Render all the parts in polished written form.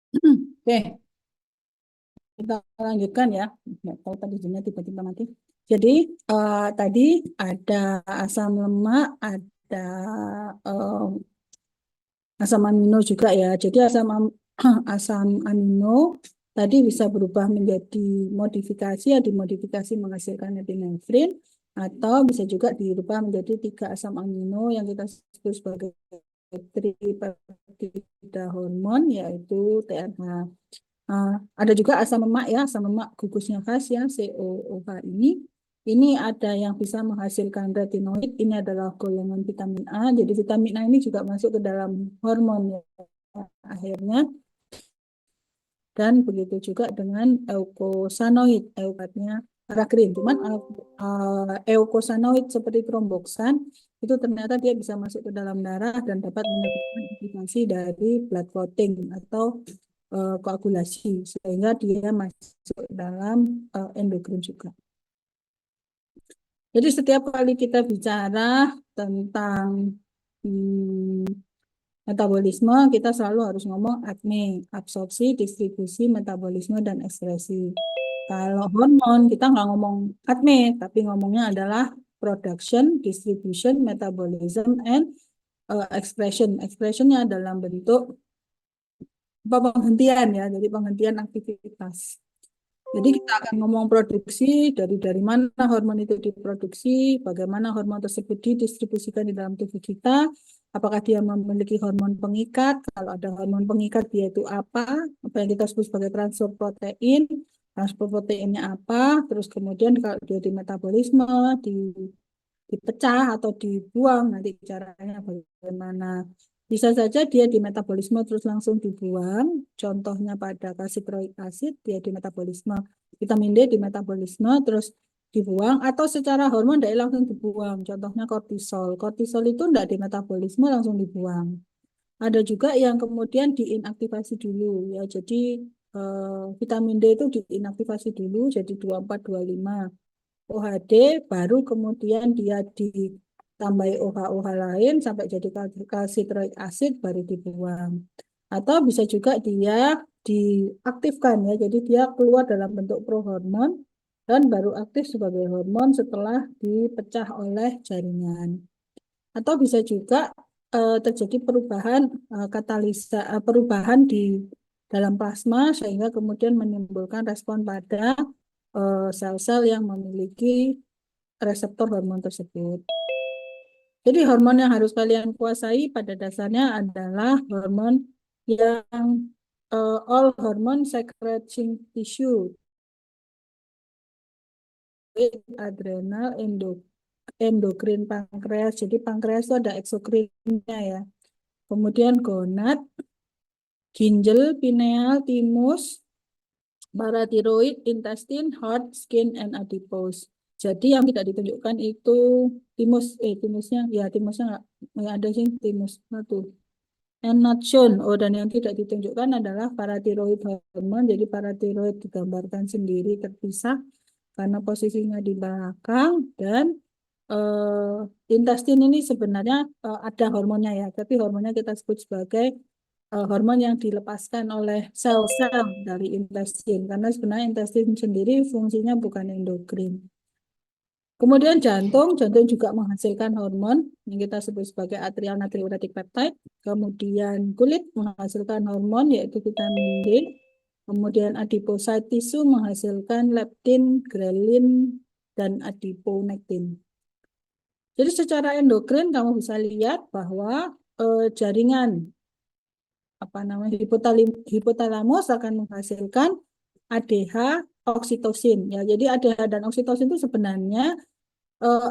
Oke, kita lanjutkan ya. Nggak tahu tadi jadinya tiba-tiba mati. Jadi tadi ada asam lemak, ada eh, asam amino juga ya. Jadi asam amino tadi bisa berubah menjadi modifikasi, ya dimodifikasi menghasilkan epinefrin, atau bisa juga dirubah menjadi tiga asam amino yang kita sebut sebagai tripeptida hormon, yaitu TRH. Uh, ada juga asam lemak ya, asam lemak gugusnya khas ya, COOH ini. Ini ada yang bisa menghasilkan retinoid, ini adalah golongan vitamin A. Jadi vitamin A ini juga masuk ke dalam hormon ya, akhirnya. Dan begitu juga dengan eukosanoid, eukatnya paragreen. Cuman eukosanoid seperti tromboksan itu ternyata dia bisa masuk ke dalam darah dan dapat menyebabkan aktivasi dari blood clotting atau koagulasi sehingga dia masuk dalam endokrin juga. Jadi setiap kali kita bicara tentang hmm, metabolisme, kita selalu harus ngomong ADME, absorpsi, distribusi, metabolisme, dan ekspresi. Kalau hormon, kita nggak ngomong ADME, tapi ngomongnya adalah production, distribution, metabolism, and expression. Expressionnya dalam bentuk penghentian ya, jadi penghentian aktivitas. Jadi kita akan ngomong produksi dari mana hormon itu diproduksi, bagaimana hormon tersebut didistribusikan di dalam tubuh kita, apakah dia memiliki hormon pengikat, kalau ada hormon pengikat dia itu apa yang kita sebut sebagai transfer proteinnya apa, terus kemudian kalau dia di metabolisme, di dipecah atau dibuang nanti caranya bagaimana. Bisa saja dia di metabolisme terus langsung dibuang. Contohnya pada kalsitroik asid dia di metabolisme, vitamin D di metabolisme terus dibuang atau secara hormon tidak langsung dibuang. Contohnya kortisol. Kortisol itu tidak di metabolisme langsung dibuang. Ada juga yang kemudian diinaktivasi dulu ya. Jadi vitamin D itu diinaktivasi dulu jadi 24-25. OHD baru kemudian dia ditambahi OH-OH lain sampai jadi kalsitroik asid baru dibuang. Atau bisa juga dia diaktifkan ya, jadi dia keluar dalam bentuk prohormon dan baru aktif sebagai hormon setelah dipecah oleh jaringan. Atau bisa juga terjadi perubahan perubahan di dalam plasma sehingga kemudian menimbulkan respon pada sel-sel yang memiliki reseptor hormon tersebut. Jadi hormon yang harus kalian kuasai pada dasarnya adalah hormon yang all hormone secreting tissue, adrenal, endokrin, pankreas. Jadi pankreas itu ada eksokrinnya ya. Kemudian gonad, ginjal, pineal, timus, paratiroid, intestine, heart, skin, and adipose. Jadi yang tidak ditunjukkan itu timusnya nggak ada sih timus satu. And not shown. Oh, dan yang tidak ditunjukkan adalah paratiroid hormone. Jadi paratiroid digambarkan sendiri terpisah karena posisinya di belakang dan intestin ini sebenarnya ada hormonnya ya, tapi hormonnya kita sebut sebagai hormon yang dilepaskan oleh sel-sel dari intestin karena sebenarnya intestin sendiri fungsinya bukan endokrin. Kemudian jantung juga menghasilkan hormon yang kita sebut sebagai atrial natriuretic peptide. Kemudian kulit menghasilkan hormon yaitu vitamin D. Kemudian adipocyte tisu menghasilkan leptin, grelin, dan adiponektin. Jadi secara endokrin kamu bisa lihat bahwa jaringan hipotalamus akan menghasilkan ADH oksitosin ya. Jadi ADH dan oksitosin itu sebenarnya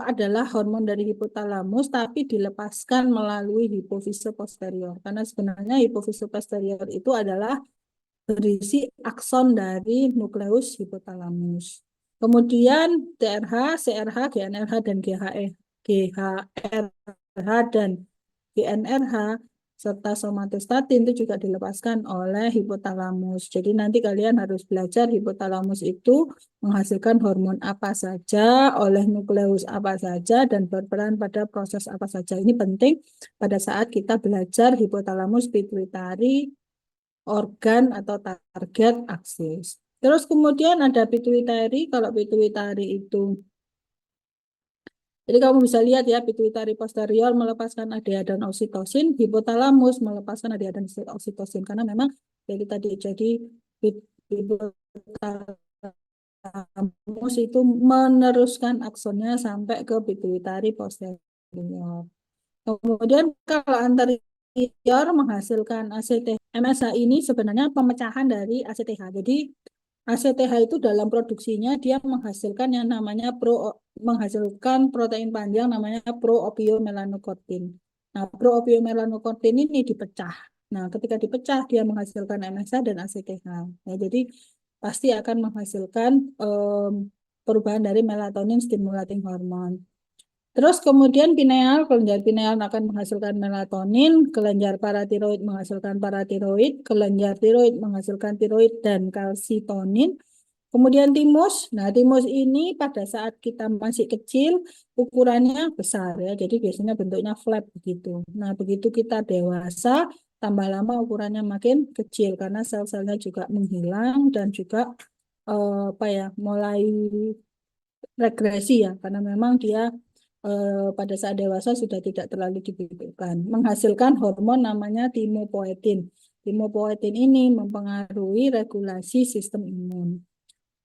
adalah hormon dari hipotalamus tapi dilepaskan melalui hipofise posterior. Karena sebenarnya hipofise posterior itu adalah berisi akson dari nukleus hipotalamus. Kemudian TRH, CRH, GNRH, dan GHRH dan GNRH serta somatostatin itu juga dilepaskan oleh hipotalamus. Jadi nanti kalian harus belajar hipotalamus itu menghasilkan hormon apa saja, oleh nukleus apa saja, dan berperan pada proses apa saja. Ini penting pada saat kita belajar hipotalamus pituitari organ atau target aksis. Terus kemudian ada pituitary. Kalau pituitary itu, jadi kamu bisa lihat ya, pituitary posterior melepaskan ADH dan oksitosin, hipotalamus melepaskan ADH dan oksitosin karena memang dari tadi jadi hipotalamus itu meneruskan aksonnya sampai ke pituitary posterior. Kemudian kalau anterior menghasilkan ACTH. MSH ini sebenarnya pemecahan dari ACTH. Jadi ACTH itu dalam produksinya dia menghasilkan yang namanya menghasilkan protein panjang namanya proopiomelanokortin. Nah, proopiomelanokortin ini dipecah. Nah, ketika dipecah dia menghasilkan MSH dan ACTH. Nah, jadi pasti akan menghasilkan perubahan dari melatonin stimulating hormone. Terus kemudian pineal, kelenjar pineal akan menghasilkan melatonin, kelenjar paratiroid menghasilkan paratiroid, kelenjar tiroid menghasilkan tiroid dan kalsitonin. Kemudian timus, nah timus ini pada saat kita masih kecil ukurannya besar ya, jadi biasanya bentuknya flap begitu. Nah begitu kita dewasa, tambah lama ukurannya makin kecil karena sel-selnya juga menghilang dan juga apa ya, mulai regresi ya, karena memang dia pada saat dewasa sudah tidak terlalu dibutuhkan. Menghasilkan hormon namanya timopoetin. Timopoetin ini mempengaruhi regulasi sistem imun.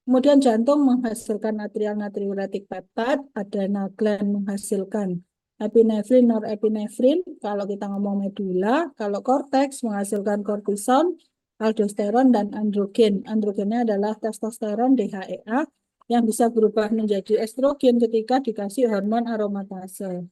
Kemudian jantung menghasilkan atrial natriuretic peptide, adrenal gland menghasilkan epinefrin, norepinefrin. Kalau kita ngomong medula, kalau korteks menghasilkan kortison, aldosteron dan androgen. Androgennya adalah testosteron, DHEA yang bisa berubah menjadi estrogen ketika dikasih hormon aromatase.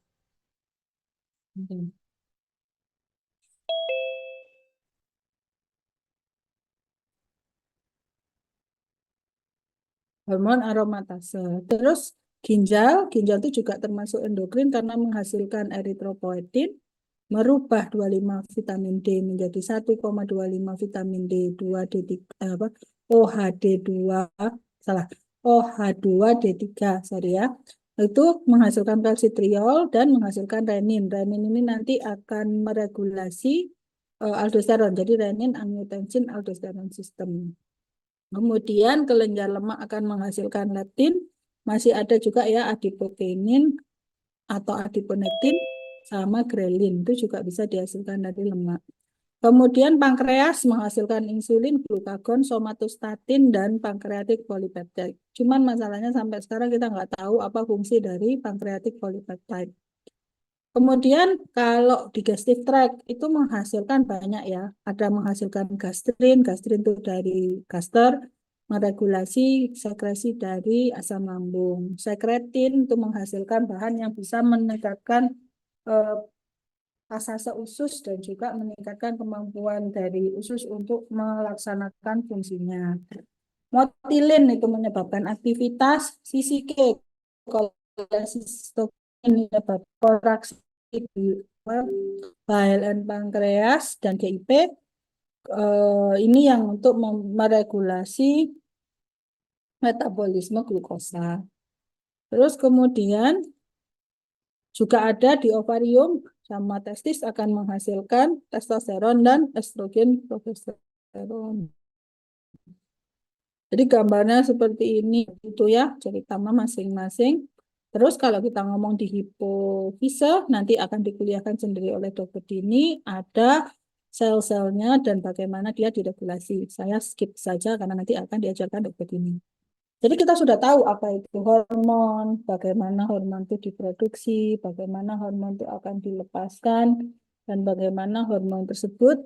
Hormon aromatase. Terus ginjal itu juga termasuk endokrin karena menghasilkan eritropoetin, merubah 25 vitamin D menjadi 1,25 vitamin D2 D3 apa OHD2 salah OH2D3 sorry ya. Itu menghasilkan kalsitriol dan menghasilkan renin. Renin ini nanti akan meregulasi aldosteron. Jadi renin, angiotensin, aldosteron sistem. Kemudian kelenjar lemak akan menghasilkan leptin. Masih ada juga ya adipokenin atau adiponektin sama grelin. Itu juga bisa dihasilkan dari lemak. Kemudian pankreas menghasilkan insulin, glukagon, somatostatin, dan pankreatik polipeptide. Cuman masalahnya sampai sekarang kita nggak tahu apa fungsi dari pankreatik polipeptide. Kemudian kalau digestive tract itu menghasilkan banyak ya. Ada menghasilkan gastrin, gastrin itu dari gaster, meregulasi sekresi dari asam lambung. Sekretin itu menghasilkan bahan yang bisa meningkatkan eh, asase usus dan juga meningkatkan kemampuan dari usus untuk melaksanakan fungsinya. Motilin itu menyebabkan aktivitas CCK, kolesistokin menyebabkan kontraksi di bile and pankreas dan GIP. Ini yang untuk meregulasi metabolisme glukosa. Terus kemudian juga ada di ovarium sama testis akan menghasilkan testosteron dan estrogen progesteron. Jadi gambarnya seperti ini itu ya cerita masing-masing. Terus kalau kita ngomong di hipofise nanti akan dikuliahkan sendiri oleh Dr. Dini ada sel-selnya dan bagaimana dia diregulasi. Saya skip saja karena nanti akan diajarkan Dr. Dini. Jadi kita sudah tahu apa itu hormon, bagaimana hormon itu diproduksi, bagaimana hormon itu akan dilepaskan, dan bagaimana hormon tersebut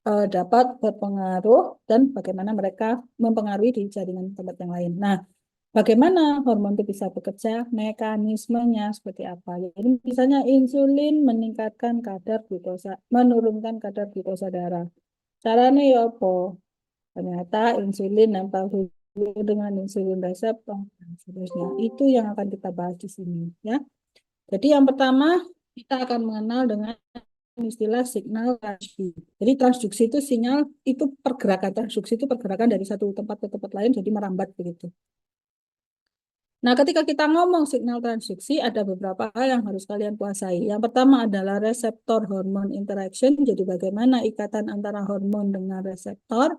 dapat berpengaruh dan bagaimana mereka mempengaruhi di jaringan tempat yang lain. Nah, bagaimana hormon itu bisa bekerja, mekanismenya seperti apa. Jadi misalnya insulin meningkatkan kadar glukosa, menurunkan kadar glukosa darah. Caranya ya apa? Ternyata insulin nempel dengan insulin reseptor dan seterusnya. Itu yang akan kita bahas di sini ya. Jadi yang pertama kita akan mengenal dengan istilah signal transduksi. Jadi transduksi itu sinyal itu pergerakan transduksi itu pergerakan dari satu tempat ke tempat lain jadi merambat begitu. Nah, ketika kita ngomong signal transduksi, ada beberapa hal yang harus kalian kuasai. Yang pertama adalah reseptor hormon interaction, jadi bagaimana ikatan antara hormon dengan reseptor,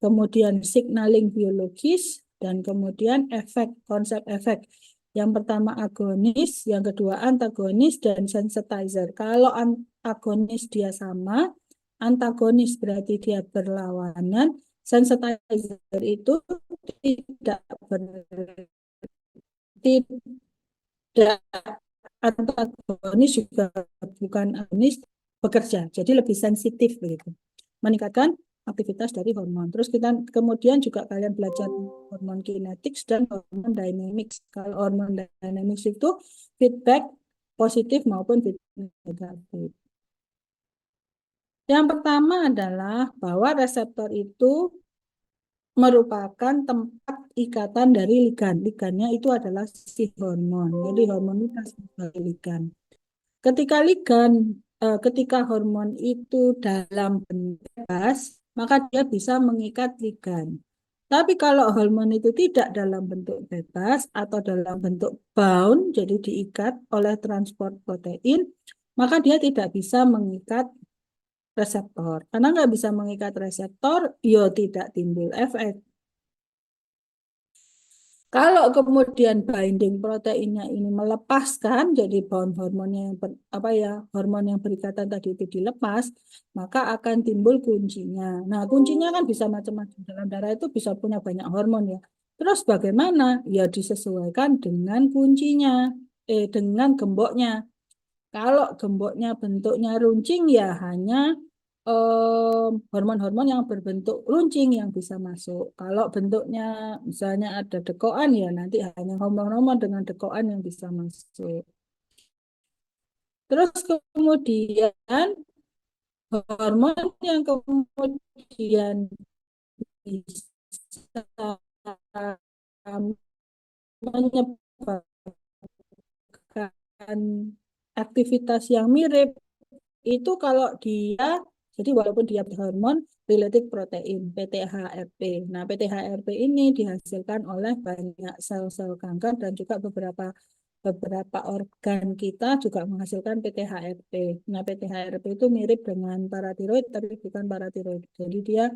kemudian signaling biologis, dan kemudian efek, konsep efek. Yang pertama agonis, yang kedua antagonis, dan sensitizer. Kalau agonis dia sama, antagonis berarti dia berlawanan, sensitizer itu tidak tidak antagonis juga bukan agonis bekerja, jadi lebih sensitif begitu, meningkatkan aktivitas dari hormon. Terus kita kemudian juga kalian belajar hormon kinetics dan hormon dynamics. Kalau hormon dynamics itu feedback positif maupun feedback negatif. Yang pertama adalah bahwa reseptor itu merupakan tempat ikatan dari ligan. Ligannya itu adalah si hormon. Jadi hormon itu sebagai ligan. Ketika ketika hormon itu dalam bentuk bebas, maka dia bisa mengikat ligan. Tapi kalau hormon itu tidak dalam bentuk bebas atau dalam bentuk bound, jadi diikat oleh transport protein, maka dia tidak bisa mengikat reseptor. Karena nggak bisa mengikat reseptor, ya tidak timbul efek. Kalau kemudian binding proteinnya ini melepaskan, jadi bound hormonnya yang hormon yang berikatan tadi itu dilepas, maka akan timbul kuncinya. Nah, kuncinya kan bisa macam-macam. Dalam darah itu bisa punya banyak hormon ya. Terus bagaimana? Ya disesuaikan dengan kuncinya, dengan gemboknya. Kalau gemboknya bentuknya runcing ya hanya hormon-hormon yang berbentuk runcing yang bisa masuk. Kalau bentuknya misalnya ada dekokan ya nanti hanya hormon-hormon dengan dekokan yang bisa masuk. Terus kemudian hormon yang kemudian bisa menyebabkan aktivitas yang mirip itu kalau dia, jadi walaupun dia hormon related protein PTHRP. Nah, PTHRP ini dihasilkan oleh banyak sel-sel kanker dan juga beberapa organ kita juga menghasilkan PTHRP. Nah, PTHRP itu mirip dengan paratiroid tapi bukan paratiroid. Jadi dia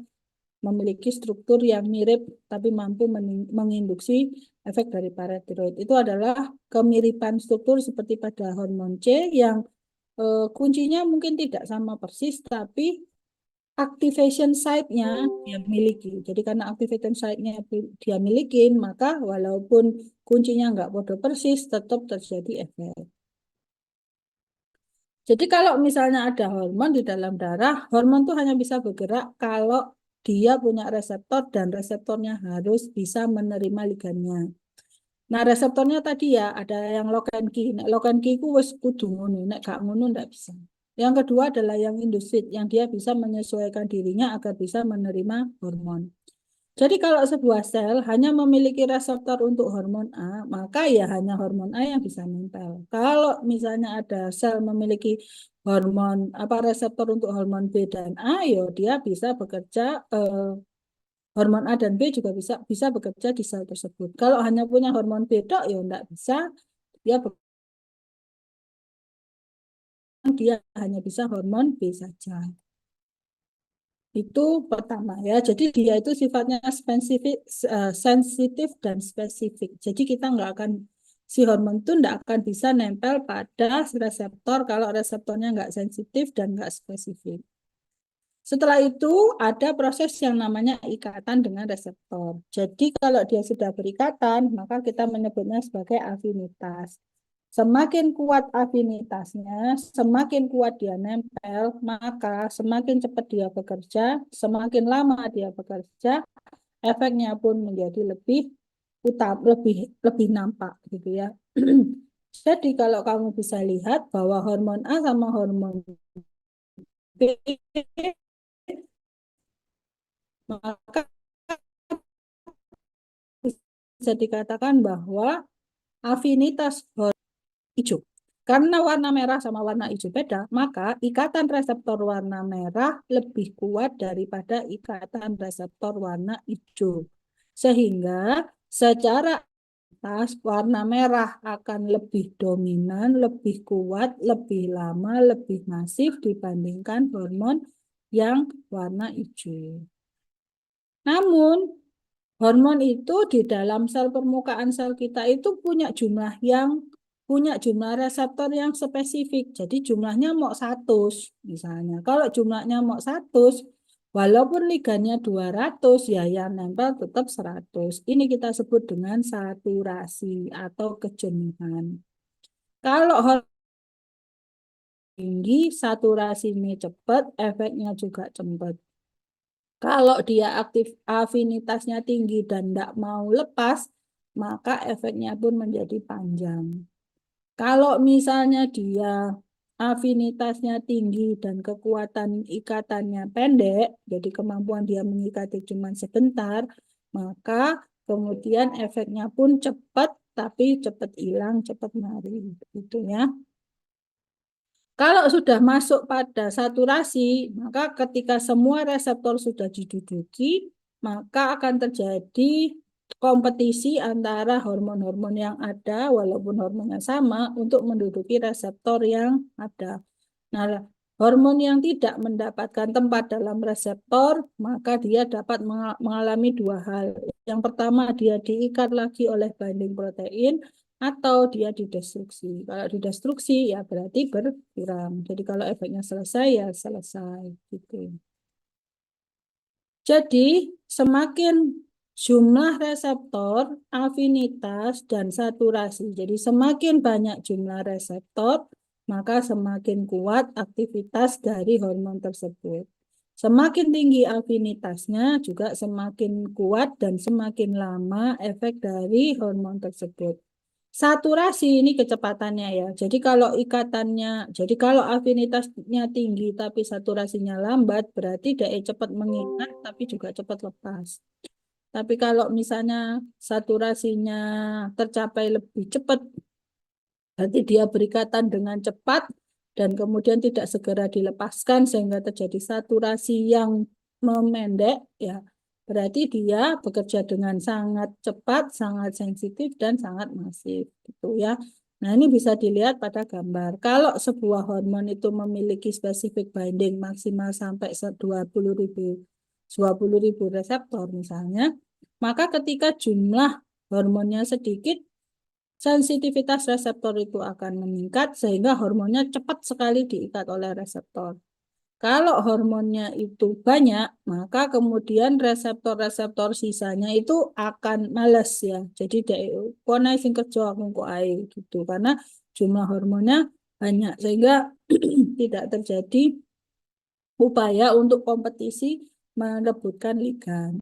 memiliki struktur yang mirip tapi mampu menginduksi efek dari paratiroid. Itu adalah kemiripan struktur seperti pada hormon C yang kuncinya mungkin tidak sama persis, tapi activation site-nya dia miliki. Jadi karena activation site-nya dia miliki, maka walaupun kuncinya nggak bodoh persis, tetap terjadi efek. Jadi kalau misalnya ada hormon di dalam darah, hormon itu hanya bisa bergerak kalau dia punya reseptor dan reseptornya harus bisa menerima ligannya. Nah, reseptornya tadi ya ada yang lock and key. Nek lock and key ku wis kudu ngono, nek gak ngono ndak bisa. Yang kedua adalah yang induced, yang dia bisa menyesuaikan dirinya agar bisa menerima hormon. Jadi kalau sebuah sel hanya memiliki reseptor untuk hormon A, maka ya hanya hormon A yang bisa nempel. Kalau misalnya ada sel memiliki reseptor untuk hormon B dan A, ya dia bisa bekerja hormon A dan B juga bisa bekerja di sel tersebut. Kalau hanya punya hormon B dok, ya enggak bisa. Dia hanya bisa hormon B saja. Itu pertama ya. Jadi dia itu sifatnya spesifik, sensitif dan spesifik. Jadi kita nggak akan si hormon itu nggak akan bisa nempel pada reseptor kalau reseptornya nggak sensitif dan nggak spesifik. Setelah itu ada proses yang namanya ikatan dengan reseptor. Jadi kalau dia sudah berikatan, maka kita menyebutnya sebagai afinitas. Semakin kuat afinitasnya, semakin kuat dia nempel, maka semakin cepat dia bekerja, semakin lama dia bekerja, efeknya pun menjadi lebih lebih nampak gitu ya. Jadi kalau kamu bisa lihat bahwa hormon A sama hormon B, maka bisa dikatakan bahwa afinitas hijau. Karena warna merah sama warna hijau beda, maka ikatan reseptor warna merah lebih kuat daripada ikatan reseptor warna hijau. Sehingga secara atas, warna merah akan lebih dominan, lebih kuat, lebih lama, lebih masif dibandingkan hormon yang warna hijau. Namun, hormon itu di dalam sel permukaan sel kita itu punya jumlah reseptor yang spesifik. Jadi jumlahnya mau 100 misalnya. Kalau jumlahnya mau 100, walaupun ligannya 200, ya yang nempel tetap 100. Ini kita sebut dengan saturasi atau kejenuhan. Kalau hormon tinggi, saturasinya cepat, efeknya juga cepat. Kalau dia aktif afinitasnya tinggi dan tidak mau lepas, maka efeknya pun menjadi panjang. Kalau misalnya dia afinitasnya tinggi dan kekuatan ikatannya pendek, jadi kemampuan dia mengikati cuma sebentar, maka kemudian efeknya pun cepat, tapi cepat hilang, cepat mari. Gitu ya. Kalau sudah masuk pada saturasi, maka ketika semua reseptor sudah diduduki, maka akan terjadi kompetisi antara hormon-hormon yang ada, walaupun hormonnya sama, untuk menduduki reseptor yang ada. Nah, hormon yang tidak mendapatkan tempat dalam reseptor, maka dia dapat mengalami dua hal. Yang pertama, dia diikat lagi oleh binding protein, atau dia didestruksi. Kalau didestruksi ya berarti berkurang. Jadi kalau efeknya selesai ya selesai gitu. Jadi semakin jumlah reseptor, afinitas dan saturasi. Jadi semakin banyak jumlah reseptor, maka semakin kuat aktivitas dari hormon tersebut. Semakin tinggi afinitasnya juga semakin kuat dan semakin lama efek dari hormon tersebut. Saturasi ini kecepatannya ya. Jadi kalau afinitasnya tinggi tapi saturasinya lambat, berarti dia cepat mengikat tapi juga cepat lepas. Tapi kalau misalnya saturasinya tercapai lebih cepat, berarti dia berikatan dengan cepat dan kemudian tidak segera dilepaskan sehingga terjadi saturasi yang memendek, ya berarti dia bekerja dengan sangat cepat, sangat sensitif dan sangat masif gitu ya. Nah, ini bisa dilihat pada gambar. Kalau sebuah hormon itu memiliki spesifik binding maksimal sampai 20.000 reseptor misalnya, maka ketika jumlah hormonnya sedikit, sensitivitas reseptor itu akan meningkat sehingga hormonnya cepat sekali diikat oleh reseptor. Kalau hormonnya itu banyak, maka kemudian reseptor-reseptor sisanya itu akan males ya. Jadi kono sing kerja aku kok ae gitu karena jumlah hormonnya banyak sehingga tidak terjadi upaya untuk kompetisi merebutkan ligan.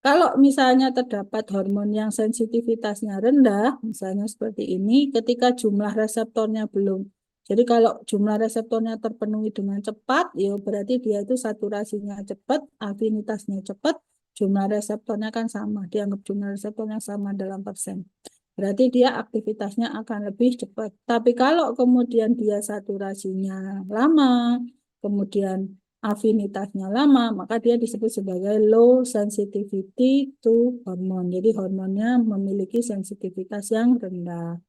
Kalau misalnya terdapat hormon yang sensitivitasnya rendah, misalnya seperti ini, ketika jumlah reseptornya belum. Jadi kalau jumlah reseptornya terpenuhi dengan cepat, ya berarti dia itu saturasinya cepat, afinitasnya cepat, jumlah reseptornya kan sama. Dianggap jumlah reseptornya sama dalam persen. Berarti dia aktivitasnya akan lebih cepat. Tapi kalau kemudian dia saturasinya lama, kemudian afinitasnya lama, maka dia disebut sebagai low sensitivity to hormone. Jadi hormonnya memiliki sensitivitas yang rendah.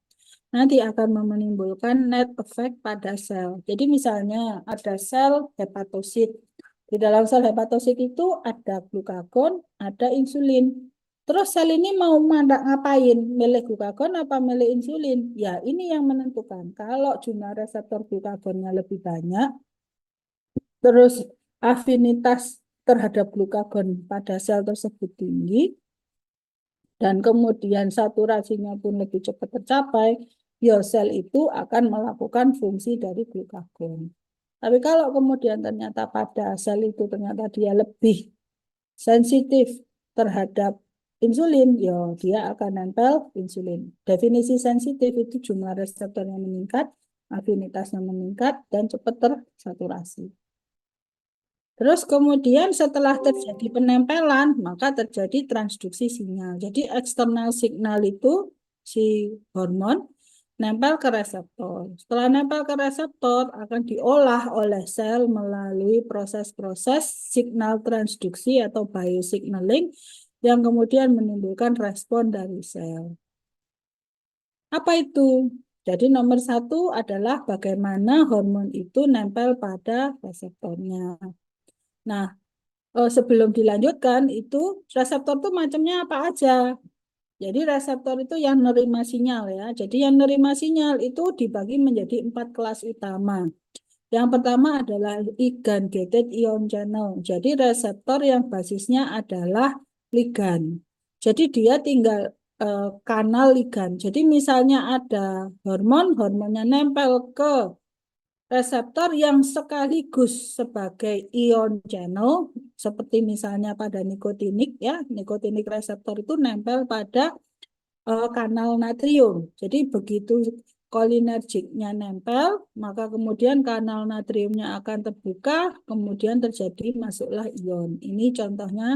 Nanti akan menimbulkan net effect pada sel. Jadi misalnya ada sel hepatosit. Di dalam sel hepatosit itu ada glukagon, ada insulin. Terus sel ini mau ngapain? Milih glukagon apa milih insulin? Ya ini yang menentukan. Kalau jumlah reseptor glukagonnya lebih banyak, terus afinitas terhadap glukagon pada sel tersebut tinggi, dan kemudian saturasinya pun lebih cepat tercapai, ya sel itu akan melakukan fungsi dari glukagon. Tapi kalau kemudian ternyata pada sel itu ternyata dia lebih sensitif terhadap insulin, ya dia akan nempel insulin. Definisi sensitif itu jumlah reseptornya meningkat, afinitasnya meningkat, dan cepat tersaturasi. Terus kemudian setelah terjadi penempelan, maka terjadi transduksi sinyal. Jadi eksternal signal itu si hormon nempel ke reseptor. Setelah nempel ke reseptor akan diolah oleh sel melalui proses-proses signal transduksi atau biosignaling yang kemudian menimbulkan respon dari sel. Apa itu? Jadi nomor satu adalah bagaimana hormon itu nempel pada reseptornya. Nah, sebelum dilanjutkan itu reseptor itu macamnya apa aja? Jadi reseptor itu yang nerima sinyal ya. Jadi yang nerima sinyal itu dibagi menjadi 4 kelas utama. Yang pertama adalah ligand gated ion channel. Jadi reseptor yang basisnya adalah ligand. Jadi dia tinggal kanal ligand. Jadi misalnya ada hormon, hormonnya nempel ke reseptor yang sekaligus sebagai ion channel, seperti misalnya pada nikotinik ya, nikotinik reseptor itu nempel pada kanal natrium. Jadi begitu kolinergiknya nempel, maka kemudian kanal natriumnya akan terbuka, kemudian terjadi masuklah ion. Ini contohnya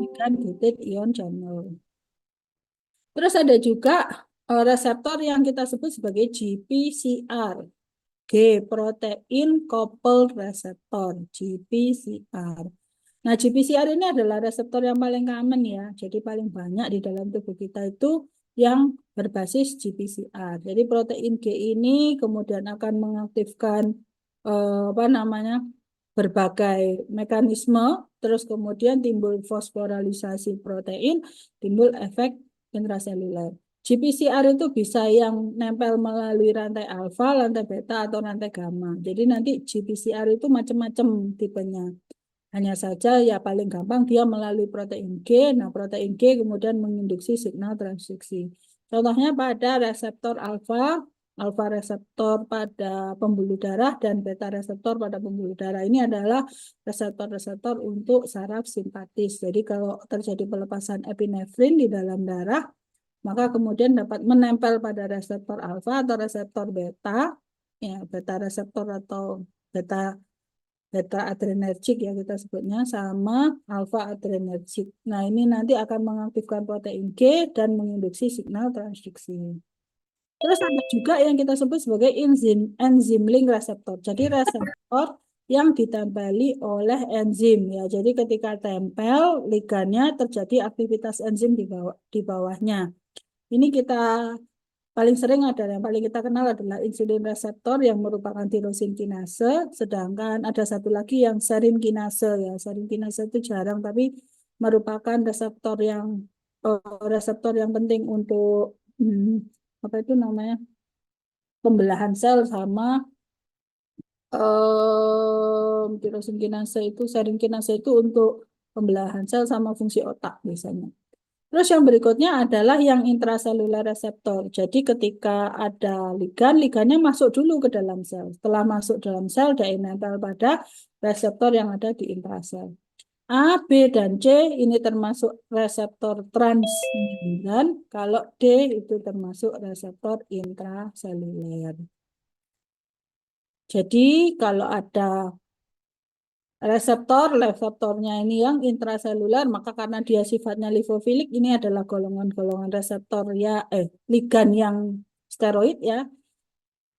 ligand gated ion channel. Terus ada juga reseptor yang kita sebut sebagai GPCR. G protein coupled receptor GPCR. Nah, GPCR ini adalah reseptor yang paling common ya. Jadi paling banyak di dalam tubuh kita itu yang berbasis GPCR. Jadi protein G ini kemudian akan mengaktifkan apa namanya? Berbagai mekanisme, terus kemudian timbul fosforalisasi protein, timbul efek intraseluler. GPCR itu bisa yang nempel melalui rantai alfa, rantai beta, atau rantai gamma. Jadi nanti GPCR itu macam-macam tipenya. Hanya saja ya paling gampang dia melalui protein G. Nah, protein G kemudian menginduksi signal transduksi. Contohnya pada reseptor alfa, alfa reseptor pada pembuluh darah dan beta reseptor pada pembuluh darah. Ini adalah reseptor-reseptor untuk saraf simpatis. Jadi kalau terjadi pelepasan epinefrin di dalam darah, maka kemudian dapat menempel pada reseptor alfa atau reseptor beta, ya beta reseptor atau beta beta adrenergik ya kita sebutnya sama alfa adrenergik. Nah, ini nanti akan mengaktifkan protein G dan menginduksi signal transduksi. Terus ada juga yang kita sebut sebagai enzim link reseptor. Jadi reseptor yang ditempeli oleh enzim ya. Jadi ketika tempel ligannya terjadi aktivitas enzim di bawahnya. Ini kita paling sering adalah yang paling kita kenal adalah insulin reseptor yang merupakan tirosin kinase, sedangkan ada satu lagi yang serin kinase ya. Serin kinase itu jarang tapi merupakan reseptor yang penting untuk apa itu namanya? Pembelahan sel sama tirosin kinase itu serin kinase itu untuk pembelahan sel sama fungsi otak biasanya. Terus yang berikutnya adalah yang intraseluler reseptor. Jadi ketika ada ligan, ligannya masuk dulu ke dalam sel. Setelah masuk dalam sel, dia nempel pada reseptor yang ada di intrasel. A, B, dan C ini termasuk reseptor transmembranan. Kalau D itu termasuk reseptor intraseluler. Jadi kalau ada reseptornya ini yang intraseluler, maka karena dia sifatnya lipofilik, ini adalah golongan-golongan reseptor ya, ligan yang steroid ya.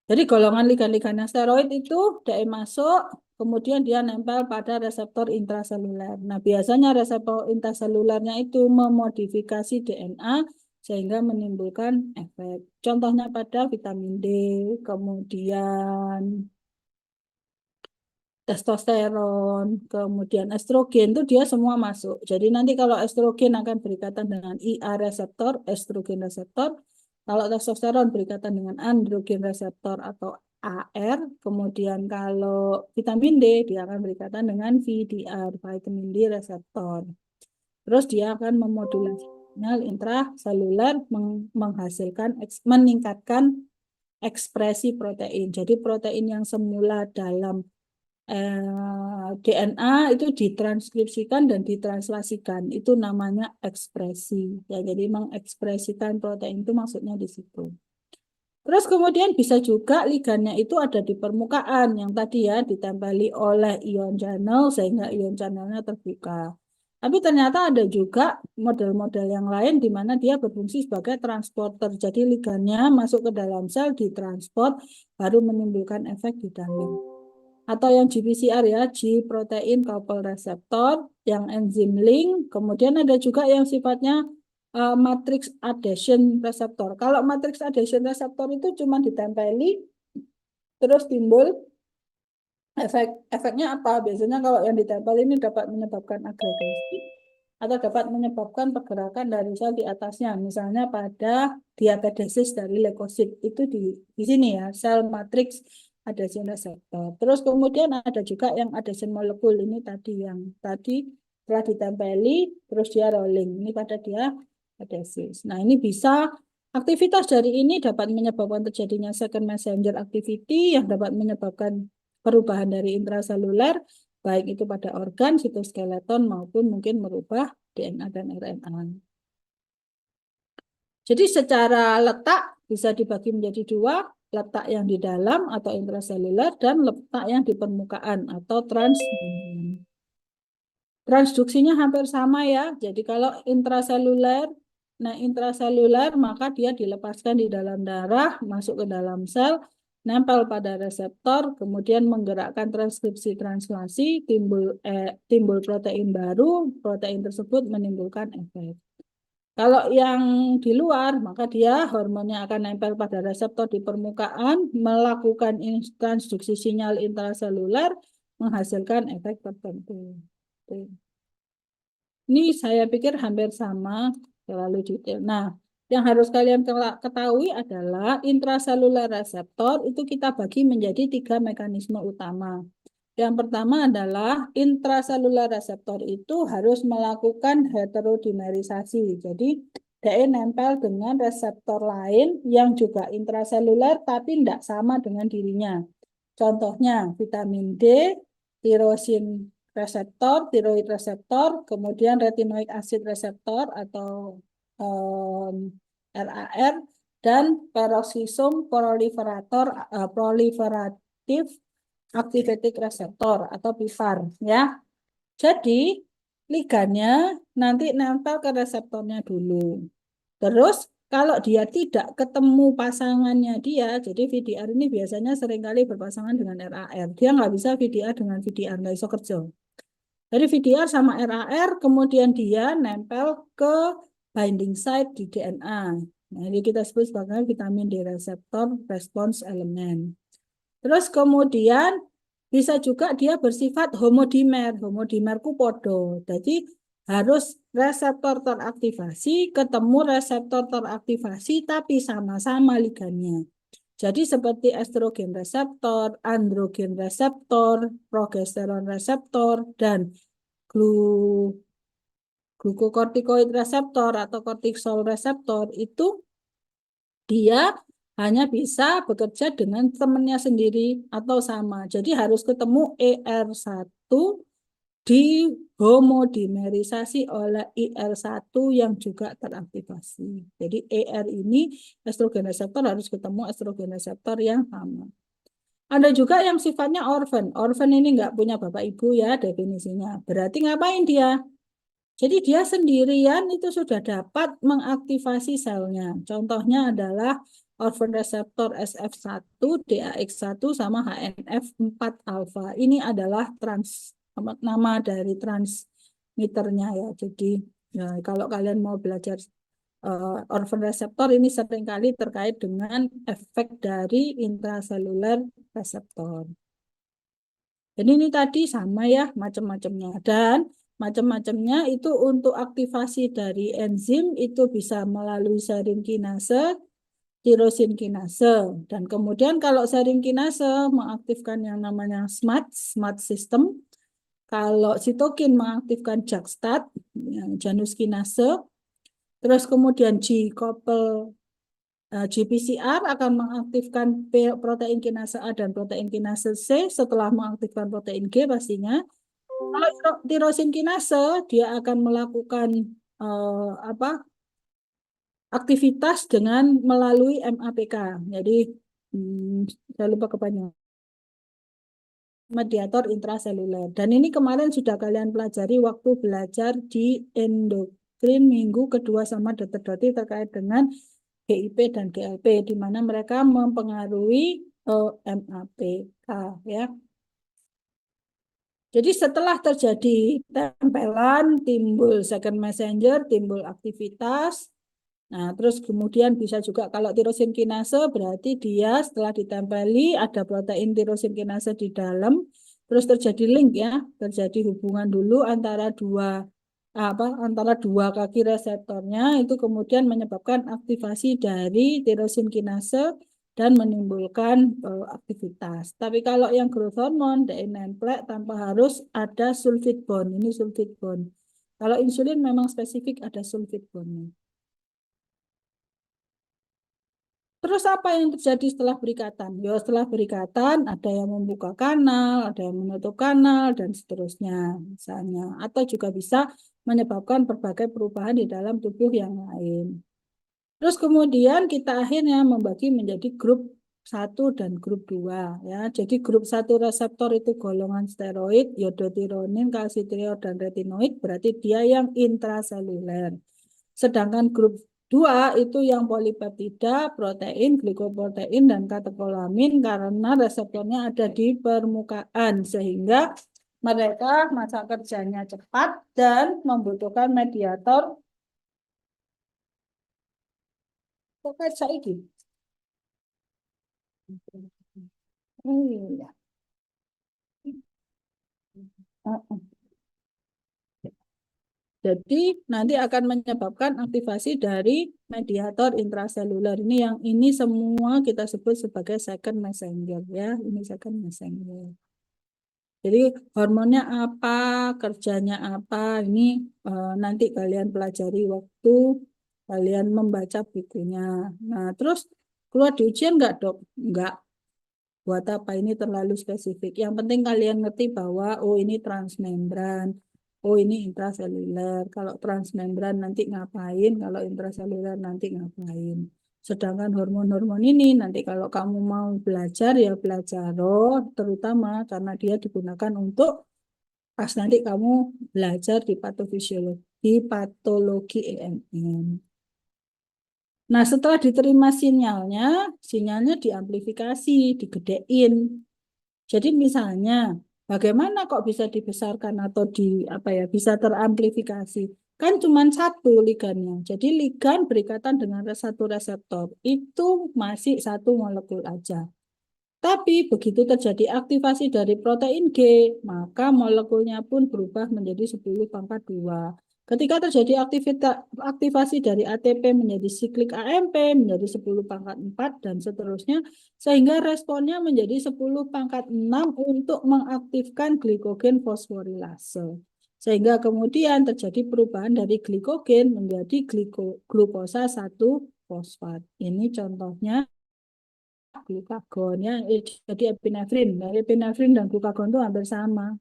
Jadi golongan ligan-ligan yang steroid itu dia masuk, kemudian dia nempel pada reseptor intraseluler. Nah, biasanya reseptor intraselulernya itu memodifikasi DNA sehingga menimbulkan efek. Contohnya pada vitamin D, kemudian testosteron, kemudian estrogen itu dia semua masuk. Jadi nanti kalau estrogen akan berikatan dengan IA reseptor, estrogen reseptor. Kalau testosteron berikatan dengan androgen reseptor atau AR. Kemudian kalau vitamin D dia akan berikatan dengan VDR, vitamin D reseptor. Terus dia akan memodulasi sinyal intraseluler menghasilkan meningkatkan ekspresi protein. Jadi protein yang semula dalam DNA itu ditranskripsikan dan ditranslasikan. Itu namanya ekspresi. Ya, jadi mengekspresikan protein itu maksudnya di situ. Terus kemudian bisa juga ligannya itu ada di permukaan yang tadi ya ditempeli oleh ion channel sehingga ion channelnya terbuka. Tapi ternyata ada juga model-model yang lain di mana dia berfungsi sebagai transporter. Jadi ligannya masuk ke dalam sel, ditransport, baru menimbulkan efek di dalam. Atau yang GPCR ya, G protein coupled receptor, yang enzim link, kemudian ada juga yang sifatnya matrix adhesion reseptor. Kalau matrix adhesion reseptor itu cuma ditempeli, terus timbul efeknya apa? Biasanya kalau yang ditempel ini dapat menyebabkan agregasi atau dapat menyebabkan pergerakan dari sel di atasnya. Misalnya pada diapedesis dari leukosit itu di sini ya, sel matriks adhesion reseptor. Terus kemudian ada juga yang adhesion molekul ini tadi yang tadi telah ditempeli terus dia rolling. Ini pada dia adesis. Nah, ini bisa aktivitas dari ini dapat menyebabkan terjadinya second messenger activity yang dapat menyebabkan perubahan dari intraseluler, baik itu pada organ, sitoskeleton, maupun mungkin merubah DNA dan RNA. Jadi secara letak bisa dibagi menjadi dua, letak yang di dalam atau intraseluler dan letak yang di permukaan atau transduksinya hampir sama ya. Jadi kalau intraseluler, nah intraseluler maka dia dilepaskan di dalam darah, masuk ke dalam sel, nempel pada reseptor, kemudian menggerakkan transkripsi translasi, timbul protein baru, protein tersebut menimbulkan efek. Kalau yang di luar, maka dia hormonnya akan nempel pada reseptor di permukaan, melakukan transduksi sinyal intraseluler, menghasilkan efek tertentu. Ini saya pikir hampir sama, terlalu detail. Nah, yang harus kalian ketahui adalah intraseluler reseptor itu kita bagi menjadi 3 mekanisme utama. Yang pertama adalah intraseluler reseptor itu harus melakukan heterodimerisasi. Jadi, dia nempel dengan reseptor lain yang juga intraseluler tapi tidak sama dengan dirinya. Contohnya vitamin D, tirosin reseptor, tiroid reseptor, kemudian retinoid acid reseptor atau RAR, dan peroxisome proliferative activating receptor atau PIFAR ya. Jadi ligannya nanti nempel ke reseptornya dulu. Terus kalau dia tidak ketemu pasangannya dia, jadi VDR ini biasanya seringkali berpasangan dengan RAR. Dia nggak bisa VDR dengan VDR, nggak bisa kerja. Jadi VDR sama RAR, kemudian dia nempel ke binding site di DNA. Nah, ini kita sebut sebagai vitamin D receptor response element. Terus kemudian bisa juga dia bersifat homodimer. Homodimerku podo. Jadi harus reseptor teraktivasi, ketemu reseptor teraktivasi, tapi sama-sama ligannya. Jadi seperti estrogen reseptor, androgen reseptor, progesteron reseptor, dan glukokortikoid reseptor atau kortisol reseptor itu dia hanya bisa bekerja dengan temannya sendiri atau sama. Jadi harus ketemu ER1 dihomodimerisasi oleh IR1 yang juga teraktivasi. Jadi ER ini estrogen reseptor harus ketemu estrogen reseptor yang sama. Ada juga yang sifatnya orphan. Orphan ini nggak punya bapak ibu ya definisinya. Berarti ngapain dia? Jadi dia sendirian itu sudah dapat mengaktifasi selnya. Contohnya adalah orphan receptor SF1, DAX1 sama HNF4 alpha. Ini adalah nama dari transmitternya ya. Jadi ya, kalau kalian mau belajar orphan receptor ini seringkali terkait dengan efek dari intraseluler reseptor. Jadi ini tadi sama ya macam-macamnya. Dan macam-macamnya itu untuk aktivasi dari enzim itu bisa melalui serin kinase, tirosin kinase. Dan kemudian kalau serin kinase mengaktifkan yang namanya SMART system. Kalau sitokin mengaktifkan JAK-STAT, Janus kinase. Terus kemudian G-couple GPCR akan mengaktifkan protein kinase A dan protein kinase C setelah mengaktifkan protein G pastinya. Kalau tirosin kinase dia akan melakukan apa aktivitas dengan melalui MAPK. Jadi saya lupa kepanjangan mediator intraseluler. Dan ini kemarin sudah kalian pelajari waktu belajar di endokrin minggu kedua sama dokter terkait dengan GIP dan GLP di mana mereka mempengaruhi MAPK ya. Jadi setelah terjadi tempelan, timbul second messenger, timbul aktivitas. Nah, terus kemudian bisa juga kalau tirosin kinase berarti dia setelah ditempeli ada protein tirosin kinase di dalam, terus terjadi link ya, terjadi hubungan dulu antara dua kaki reseptornya itu kemudian menyebabkan aktivasi dari tirosin kinase dan menimbulkan aktivitas. Tapi kalau yang growth hormone, nemplek tanpa harus ada sulfit bond. Ini sulfit bond. Kalau insulin memang spesifik ada sulfit bondnya. Terus apa yang terjadi setelah berikatan? Ya, setelah berikatan ada yang membuka kanal, ada yang menutup kanal, dan seterusnya misalnya. Atau juga bisa menyebabkan berbagai perubahan di dalam tubuh yang lain. Terus kemudian kita akhirnya membagi menjadi grup satu dan grup 2 ya. Jadi grup satu reseptor itu golongan steroid, iodotironin, kalsitriol dan retinoid berarti dia yang intraseluler. Sedangkan grup 2 itu yang polipeptida, protein, glikoprotein dan katekolamin karena reseptornya ada di permukaan sehingga mereka masa kerjanya cepat dan membutuhkan mediator pokoknya saiki. Iya. Heeh. Jadi nanti akan menyebabkan aktivasi dari mediator intraseluler ini yang ini semua kita sebut sebagai second messenger ya. Ini second messenger. Jadi hormonnya apa, kerjanya apa, ini nanti kalian pelajari waktu kalian membaca bukunya. Nah, terus keluar di ujian nggak dok? Nggak. Buat apa ini terlalu spesifik. Yang penting kalian ngerti bahwa oh ini transmembran, oh ini intraseluler. Kalau transmembran nanti ngapain, kalau intraseluler nanti ngapain. Sedangkan hormon-hormon ini nanti kalau kamu mau belajar ya belajar roh terutama karena dia digunakan untuk pas nanti kamu belajar di patofisiologi, di patologi EMN. Nah, setelah diterima sinyalnya diamplifikasi, digedein. Jadi misalnya, bagaimana kok bisa dibesarkan atau bisa teramplifikasi? Kan cuma satu ligannya. Jadi ligan berikatan dengan satu reseptor. Itu masih satu molekul aja. Tapi begitu terjadi aktivasi dari protein G, maka molekulnya pun berubah menjadi 10 pangkat 2. Ketika terjadi aktivasi dari ATP menjadi siklik AMP menjadi 10 pangkat 4 dan seterusnya, sehingga responnya menjadi 10 pangkat 6 untuk mengaktifkan glikogen fosforilase. Sehingga kemudian terjadi perubahan dari glikogen menjadi glukosa 1 fosfat. Ini contohnya glukagon ya, jadi epinefrin. Dari epinefrin dan glukagon itu hampir sama,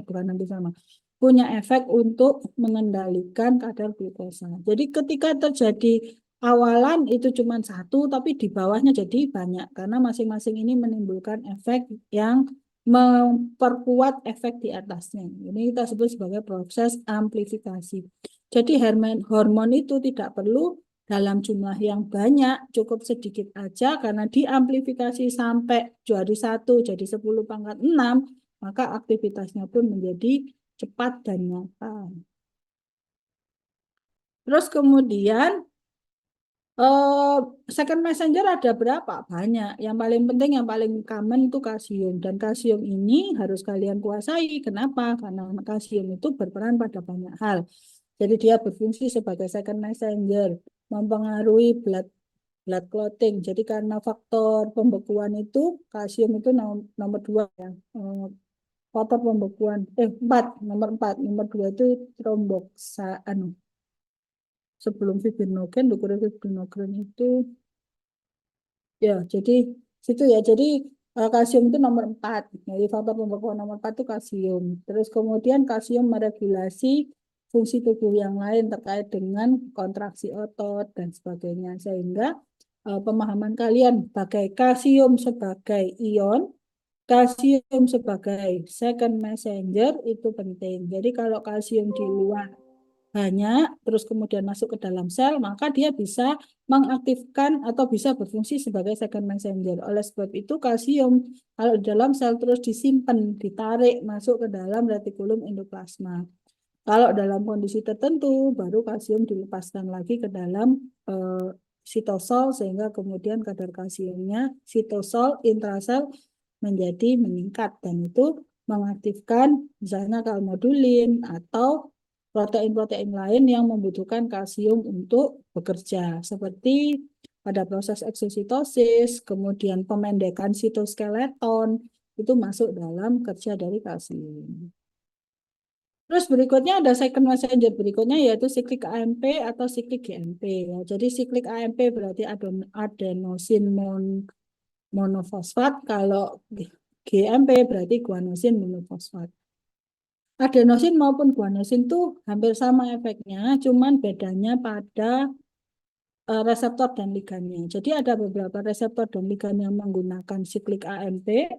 bukan hampir sama, punya efek untuk mengendalikan kadar glukosa. Jadi ketika terjadi awalan itu cuma satu, tapi di bawahnya jadi banyak karena masing-masing ini menimbulkan efek yang memperkuat efek di atasnya. Ini kita sebut sebagai proses amplifikasi. Jadi hormon itu tidak perlu dalam jumlah yang banyak, cukup sedikit aja karena diamplifikasi sampai dari 1 jadi 10 pangkat 6, maka aktivitasnya pun menjadi cepat dan nyata. Terus kemudian second messenger ada berapa? Banyak. Yang paling penting, yang paling common itu kalsium. Dan kalsium ini harus kalian kuasai. Kenapa? Karena kalsium itu berperan pada banyak hal. Jadi dia berfungsi sebagai second messenger, mempengaruhi blood clotting. Jadi karena faktor pembekuan itu kalsium itu nomor 2 ya. Faktor pembekuan 4, nomor 2 itu tromboksa sebelum fibrinogen, fibrinogen itu ya jadi situ ya. Jadi kalsium itu nomor 4. Jadi faktor pembekuan nomor 4 itu kalsium. Terus kemudian kalsium meregulasi fungsi tubuh yang lain terkait dengan kontraksi otot dan sebagainya. Sehingga pemahaman kalian pakai kalsium sebagai ion, kalsium sebagai second messenger itu penting. Jadi kalau kalsium di luar banyak, terus kemudian masuk ke dalam sel, maka dia bisa mengaktifkan atau bisa berfungsi sebagai second messenger. Oleh sebab itu kalsium kalau di dalam sel terus disimpan, ditarik masuk ke dalam retikulum endoplasma. Kalau dalam kondisi tertentu, baru kalsium dilepaskan lagi ke dalam sitosol sehingga kemudian kadar kalsiumnya sitosol intrasel menjadi meningkat dan itu mengaktifkan misalnya kalmodulin atau protein-protein lain yang membutuhkan kalsium untuk bekerja seperti pada proses eksositosis, kemudian pemendekan sitoskeleton itu masuk dalam kerja dari kalsium. Terus berikutnya ada second messenger berikutnya yaitu siklik AMP atau siklik GMP. Ya. Jadi siklik AMP berarti adenosin monofosfat, kalau GMP berarti guanosin monofosfat. Adenosin maupun guanosin itu hampir sama efeknya, cuman bedanya pada reseptor dan ligannya. Jadi ada beberapa reseptor dan ligan yang menggunakan siklik AMP,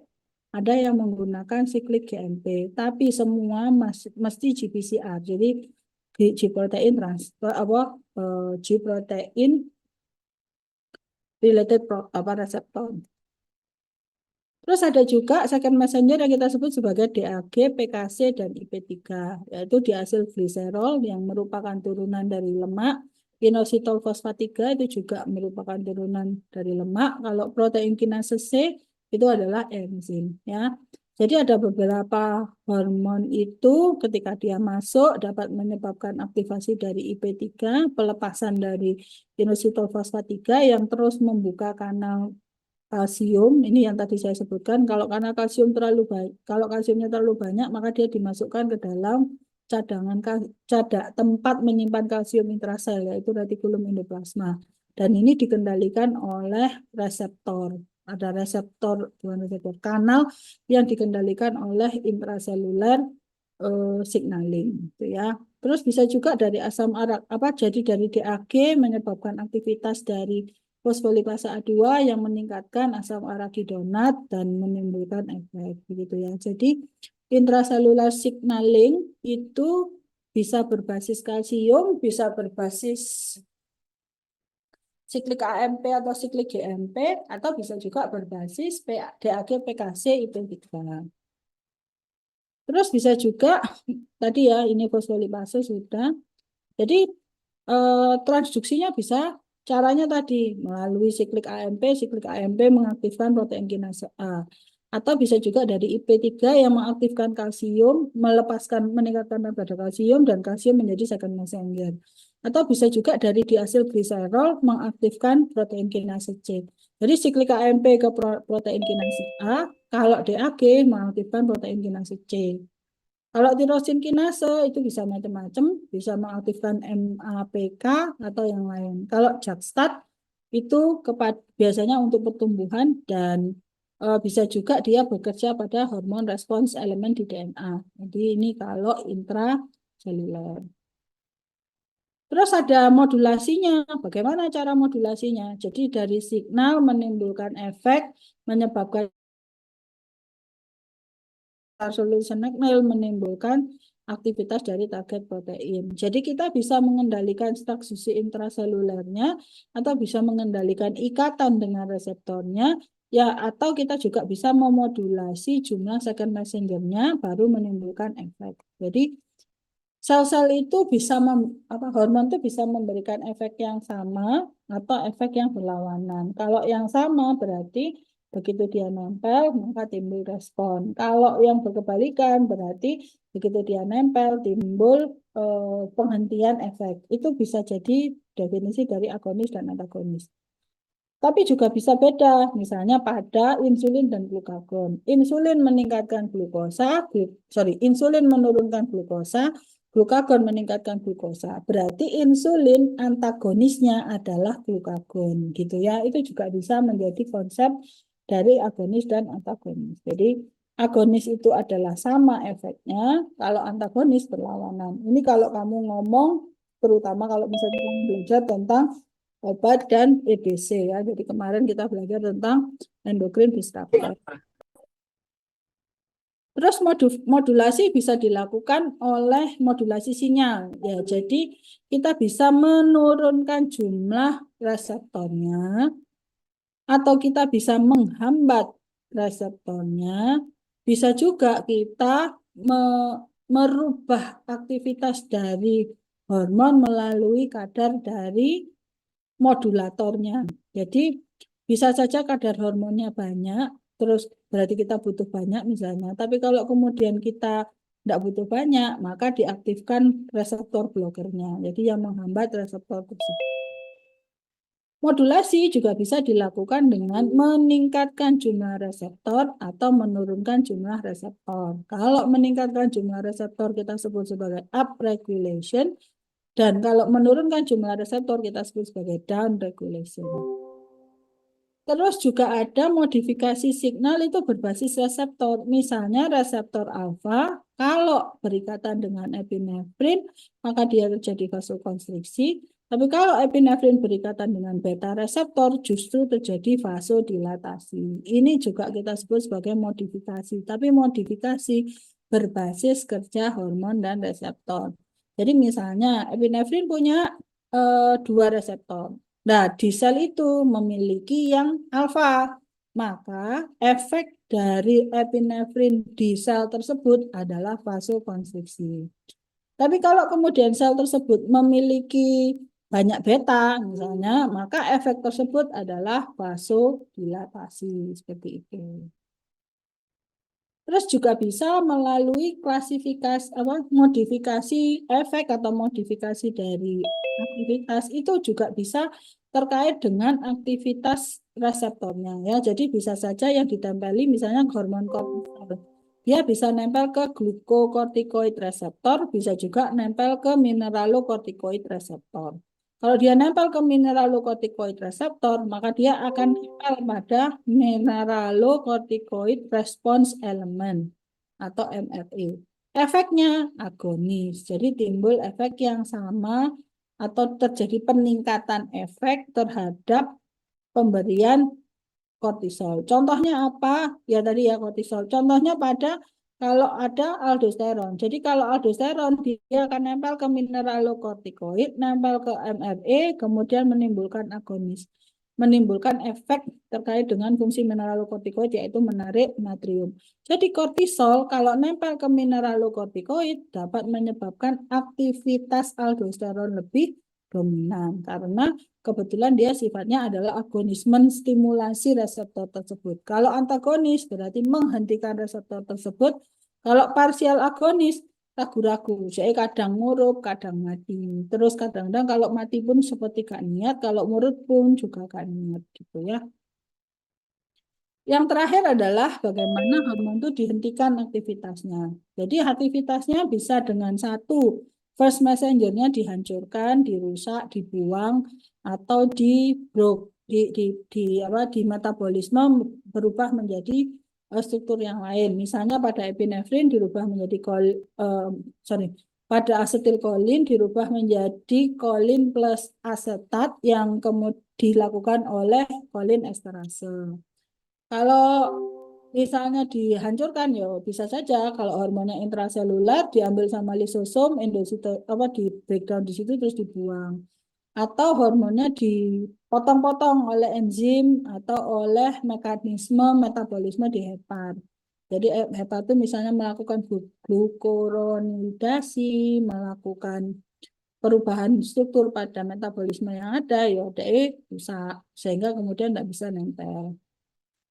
ada yang menggunakan siklik GMP, tapi semua mesti GPCR. Jadi G protein transfer G protein related reseptor. Terus ada juga second messenger yang kita sebut sebagai DAG, PKC, dan IP3, yaitu diasilgliserol yang merupakan turunan dari lemak. Inositol fosfat 3 itu juga merupakan turunan dari lemak. Kalau protein kinase C itu adalah enzim. Ya. Jadi ada beberapa hormon itu ketika dia masuk dapat menyebabkan aktivasi dari IP3, pelepasan dari inositol fosfat 3 yang terus membuka kanal kalsium. Ini yang tadi saya sebutkan, karena kalsium kalau kalsiumnya terlalu banyak maka dia dimasukkan ke dalam tempat menyimpan kalsium intrasel yaitu retikulum endoplasma, dan ini dikendalikan oleh reseptor. Ada reseptor kanal yang dikendalikan oleh intraseluler signaling gitu ya. Terus bisa juga dari asam arak jadi dari DAG menyebabkan aktivitas dari fosfolipasa A2 yang meningkatkan asam arakidonat dan menimbulkan efek begitu ya. Jadi intracellular signaling itu bisa berbasis kalsium, bisa berbasis siklik AMP atau siklik GMP, atau bisa juga berbasis DAG, PKC, IP3. Terus bisa juga tadi ya ini fosfolipase sudah. Jadi transduksinya bisa caranya tadi melalui siklik AMP mengaktifkan protein kinase A. Atau bisa juga dari IP3 yang mengaktifkan kalsium, meningkatkan kadar kalsium dan kalsium menjadi second messenger. Atau bisa juga dari diasilgliserol mengaktifkan protein kinase C. Jadi siklik AMP ke protein kinase A, kalau DAG mengaktifkan protein kinase C. Kalau tirosin kinase itu bisa macam-macam, bisa mengaktifkan MAPK atau yang lain. Kalau JAK-STAT itu biasanya untuk pertumbuhan dan bisa juga dia bekerja pada hormon respons elemen di DNA. Jadi ini kalau intraseluler. Terus ada modulasinya. Bagaimana cara modulasinya? Jadi dari signal menimbulkan efek, menyebabkan resolution signal menimbulkan aktivitas dari target protein. Jadi kita bisa mengendalikan struktur intraselulernya atau bisa mengendalikan ikatan dengan reseptornya ya, atau kita juga bisa memodulasi jumlah second messenger-nya baru menimbulkan efek. Jadi sel-sel itu hormon itu bisa memberikan efek yang sama atau efek yang berlawanan. Kalau yang sama berarti begitu dia nempel maka timbul respon. Kalau yang berkebalikan berarti begitu dia nempel timbul penghentian efek. Itu bisa jadi definisi dari agonis dan antagonis. Tapi juga bisa beda, misalnya pada insulin dan glukagon. Insulin meningkatkan insulin menurunkan glukosa, glukagon meningkatkan glukosa. Berarti insulin antagonisnya adalah glukagon, gitu ya. Itu juga bisa menjadi konsep dari agonis dan antagonis. Jadi agonis itu adalah sama efeknya, kalau antagonis berlawanan. Ini kalau kamu ngomong, terutama kalau misalnya kamu belajar tentang obat dan EDC ya. Jadi kemarin kita belajar tentang endokrin disruptor. Terus modulasi bisa dilakukan oleh modulasi sinyal. Ya, jadi kita bisa menurunkan jumlah reseptornya atau kita bisa menghambat reseptornya. Bisa juga kita merubah aktivitas dari hormon melalui kadar dari modulatornya. Jadi bisa saja kadar hormonnya banyak, terus berarti kita butuh banyak misalnya. Tapi kalau kemudian kita tidak butuh banyak, maka diaktifkan reseptor blokernya. Jadi yang menghambat reseptor tersebut. Modulasi juga bisa dilakukan dengan meningkatkan jumlah reseptor atau menurunkan jumlah reseptor. Kalau meningkatkan jumlah reseptor kita sebut sebagai upregulation, dan kalau menurunkan jumlah reseptor kita sebut sebagai downregulation. Terus juga ada modifikasi signal itu berbasis reseptor. Misalnya reseptor alfa, kalau berikatan dengan epinefrin, maka dia terjadi vasokonstriksi. Tapi kalau epinefrin berikatan dengan beta reseptor, justru terjadi vasodilatasi. Ini juga kita sebut sebagai modifikasi. Tapi modifikasi berbasis kerja hormon dan reseptor. Jadi misalnya epinefrin punya dua reseptor. Nah, di sel itu memiliki yang alfa, maka efek dari epinefrin di sel tersebut adalah vasokonstriksi. Tapi kalau kemudian sel tersebut memiliki banyak beta, misalnya, maka efek tersebut adalah vasodilatasi, seperti itu. Terus juga bisa melalui klasifikasi modifikasi efek atau modifikasi dari aktivitas itu juga bisa terkait dengan aktivitas reseptornya ya. Jadi bisa saja yang ditempeli misalnya hormon kortisol. Dia bisa nempel ke glukokortikoid reseptor, bisa juga nempel ke mineralokortikoid reseptor. Kalau dia nempel ke mineralokortikoid reseptor, maka dia akan nempel pada mineralokortikoid response element atau MRE. Efeknya agonis, jadi timbul efek yang sama atau terjadi peningkatan efek terhadap pemberian kortisol. Contohnya apa? Ya tadi ya kortisol. Contohnya pada kalau ada aldosteron. Jadi kalau aldosteron dia akan nempel ke mineralokortikoid, nempel ke MRE, kemudian menimbulkan agonis. Menimbulkan efek terkait dengan fungsi mineralokortikoid yaitu menarik natrium. Jadi kortisol kalau nempel ke mineralokortikoid dapat menyebabkan aktivitas aldosteron lebih dominan karena kebetulan dia sifatnya adalah agonis, menstimulasi reseptor tersebut. Kalau antagonis berarti menghentikan reseptor tersebut. Kalau parsial agonis ragu-ragu, jadi kadang ngurup, kadang mati. Terus kadang-kadang kalau mati pun seperti gak niat, kalau ngurup pun juga gak niat gitu ya. Yang terakhir adalah bagaimana hormon itu dihentikan aktivitasnya. Jadi aktivitasnya bisa dengan satu, first messenger-nya dihancurkan, dirusak, dibuang, atau di metabolisme berubah menjadi struktur yang lain. Misalnya pada epinefrin dirubah menjadi pada asetilkolin dirubah menjadi kolin plus asetat yang kemudian dilakukan oleh kolin esterase. Kalau misalnya dihancurkan ya bisa saja kalau hormonnya intraseluler diambil sama lisosom, endosito di breakdown di situ terus dibuang. Atau hormonnya dipotong-potong oleh enzim atau oleh mekanisme metabolisme di hepar. Jadi hepar itu misalnya melakukan glukuronidasi, melakukan perubahan struktur pada metabolisme yang ada, ya rusak sehingga kemudian tidak bisa nempel.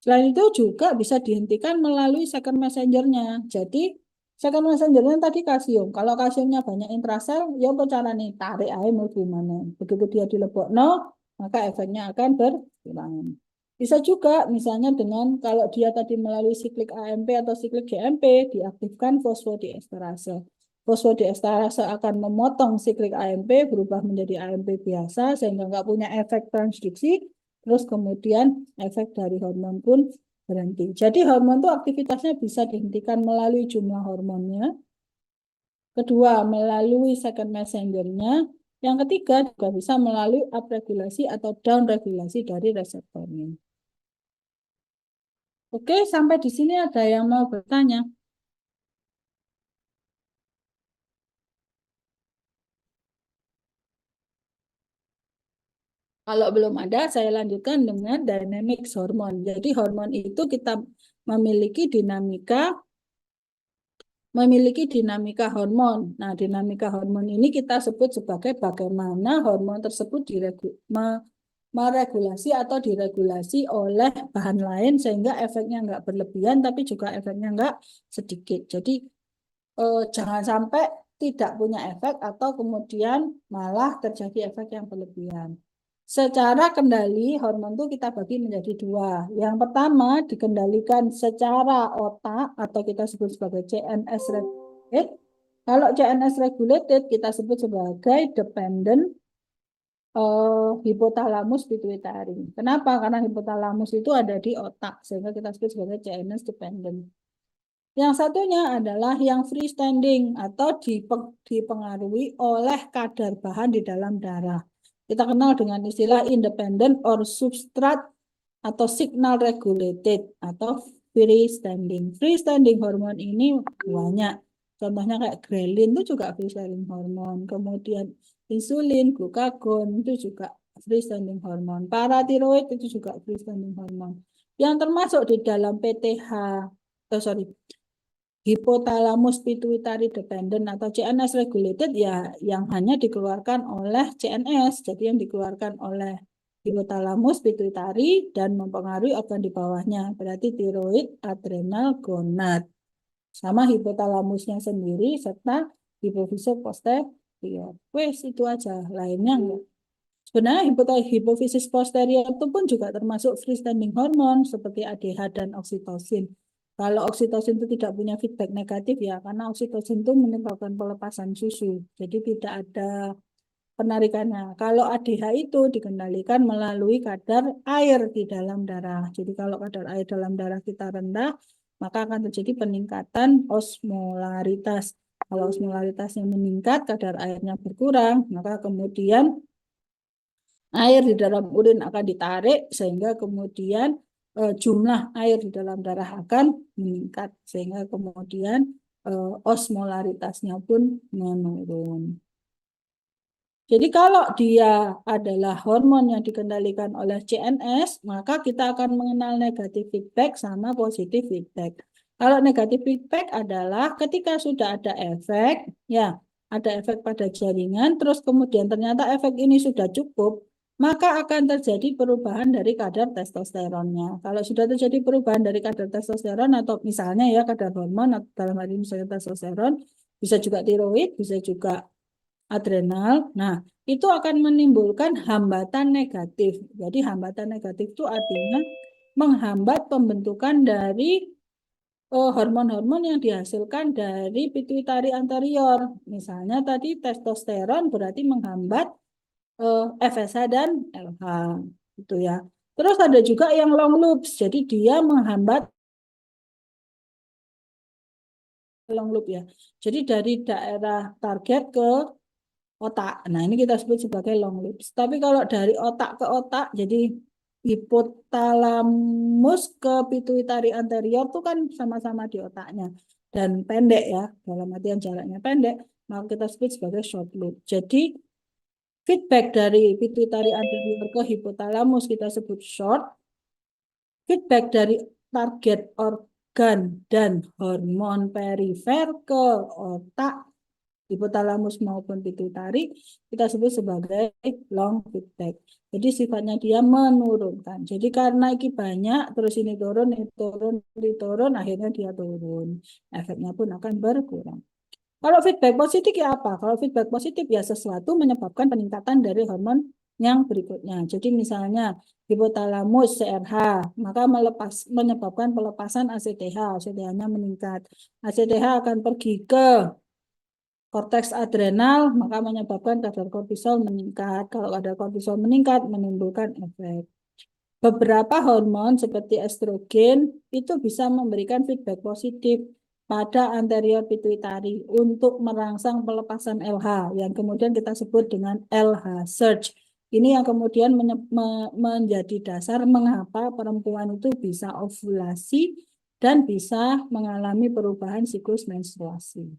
Selain itu juga bisa dihentikan melalui second messenger-nya. Jadi second messenger-nya tadi kalsium. Kalau kalsiumnya banyak intrasel, ya apa caranya tarik air mau gimana. Begitu dia dilebokno, maka efeknya akan berkurang. Bisa juga misalnya dengan kalau dia tadi melalui siklik AMP atau siklik GMP, diaktifkan fosfodiesterase. Fosfodiesterase akan memotong siklik AMP berubah menjadi AMP biasa sehingga nggak punya efek transduksi. Terus kemudian efek dari hormon pun berhenti. Jadi hormon itu aktivitasnya bisa dihentikan melalui jumlah hormonnya. Kedua, melalui second messenger-nya. Yang ketiga juga bisa melalui upregulasi atau downregulasi dari reseptornya. Oke, sampai di sini ada yang mau bertanya? Kalau belum ada, saya lanjutkan dengan dynamics hormon. Jadi hormon itu kita memiliki dinamika hormon. Nah, dinamika hormon ini kita sebut sebagai bagaimana hormon tersebut meregulasi atau diregulasi oleh bahan lain sehingga efeknya nggak berlebihan tapi juga efeknya nggak sedikit. Jadi jangan sampai tidak punya efek atau kemudian malah terjadi efek yang berlebihan. Secara kendali hormon itu kita bagi menjadi dua. Yang pertama dikendalikan secara otak atau kita sebut sebagai CNS regulated. Kalau CNS regulated kita sebut sebagai dependent hipotalamus pituitary. Kenapa? Karena hipotalamus itu ada di otak sehingga kita sebut sebagai CNS dependent. Yang satunya adalah yang freestanding atau dipengaruhi oleh kadar bahan di dalam darah. Kita kenal dengan istilah independent or substrate atau signal regulated atau freestanding. Freestanding hormon ini banyak. Contohnya kayak grelin itu juga freestanding hormon. Kemudian insulin, glukagon itu juga freestanding hormon. Paratiroid itu juga freestanding hormon. Yang termasuk di dalam PTH, hipotalamus pituitary dependent atau CNS regulated ya yang hanya dikeluarkan oleh CNS. Jadi yang dikeluarkan oleh hipotalamus pituitary dan mempengaruhi organ di bawahnya. Berarti tiroid, adrenal, gonad. Sama hipotalamusnya sendiri serta hipofisis posterior. Wes itu aja, lainnya enggak. Sebenarnya hipofisis posterior itu pun juga termasuk freestanding hormon seperti ADH dan oksitosin. Kalau oksitosin itu tidak punya feedback negatif ya, karena oksitosin itu menyebabkan pelepasan susu. Jadi tidak ada penarikannya. Kalau ADH itu dikendalikan melalui kadar air di dalam darah. Jadi kalau kadar air dalam darah kita rendah, maka akan terjadi peningkatan osmolaritas. Kalau osmolaritasnya meningkat, kadar airnya berkurang, maka kemudian air di dalam urin akan ditarik sehingga kemudian jumlah air di dalam darah akan meningkat sehingga kemudian osmolaritasnya pun menurun. Jadi kalau dia adalah hormon yang dikendalikan oleh CNS, maka kita akan mengenal negatif feedback sama positif feedback. Kalau negatif feedback adalah ketika sudah ada efek, ya ada efek pada jaringan, terus kemudian ternyata efek ini sudah cukup, maka akan terjadi perubahan dari kadar testosteronnya. Kalau sudah terjadi perubahan dari kadar testosteron atau misalnya ya kadar hormon, atau dalam hal ini misalnya testosteron, bisa juga tiroid, bisa juga adrenal. Nah, itu akan menimbulkan hambatan negatif. Jadi hambatan negatif itu artinya menghambat pembentukan dari hormon-hormon yang dihasilkan dari pituitari anterior. Misalnya tadi testosteron berarti menghambat FSH dan LH gitu ya. Terus ada juga yang long loops. Jadi dia menghambat long loop ya. Jadi dari daerah target ke otak. Nah, ini kita sebut sebagai long loops. Tapi kalau dari otak ke otak, jadi hipotalamus ke pituitari anterior itu kan sama-sama di otaknya. Dan pendek ya, dalam artian jaraknya pendek, maka kita sebut sebagai short loop. Jadi feedback dari pituitari anterior ke hipotalamus kita sebut short. Feedback dari target organ dan hormon perifer ke otak hipotalamus maupun pituitari kita sebut sebagai long feedback. Jadi sifatnya dia menurunkan. Jadi karena ini banyak, terus ini turun, akhirnya dia turun. Efeknya pun akan berkurang. Kalau feedback positif ya apa? Kalau feedback positif ya sesuatu menyebabkan peningkatan dari hormon yang berikutnya. Jadi misalnya hipotalamus CRH, maka menyebabkan pelepasan ACTH, ACTH-nya meningkat. ACTH akan pergi ke korteks adrenal, maka menyebabkan kadar kortisol meningkat. Kalau kadar kortisol meningkat, menimbulkan efek. Beberapa hormon seperti estrogen itu bisa memberikan feedback positif pada anterior pituitary untuk merangsang pelepasan LH yang kemudian kita sebut dengan LH surge. Ini yang kemudian menjadi dasar mengapa perempuan itu bisa ovulasi dan bisa mengalami perubahan siklus menstruasi.